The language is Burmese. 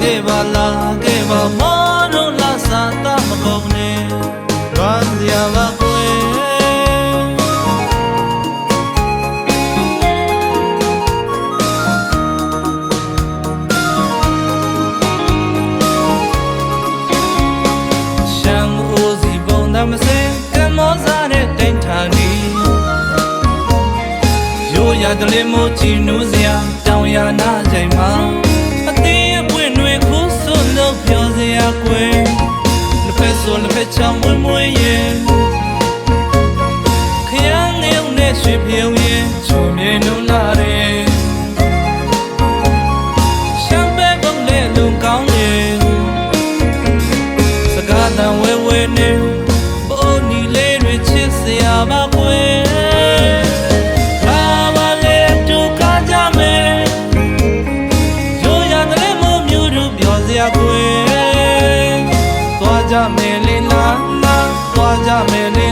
ခဲ့ပါလားခဲ့ပါမောတို့လာစားတာမကုန်နဲ့ဘာစရာပါကွယ်မစင်ကမောစားတဲ့တိမ်ထာနီရိုးရတလေးမို့ချီနူးစရာတောင်ရနာချိန်မှာအသေးအပွင့်တွေခိုးစွလို့ပြောစရာကွယ်လက်ဖက်ဆိုလက်ဖက်ချောင်းဝင်းမွေးရဲ့ခရမ်းငယ်နဲ့ရွှေပြုံးရဲ့ချုံမြေနုံလာတဲ့ရှမ်းပဲပုံနဲ့လုံကောင်းရဲ့စကားတန်ဝဲဝဲနဲ့ဘာကွယ်ဘာမလဲတူကားကြမယ်ရိုးရတဲ့မို့မျိုးတို့ပြောစရာကွယ်သွားကြမယ်လေလားသွားကြမယ်လေ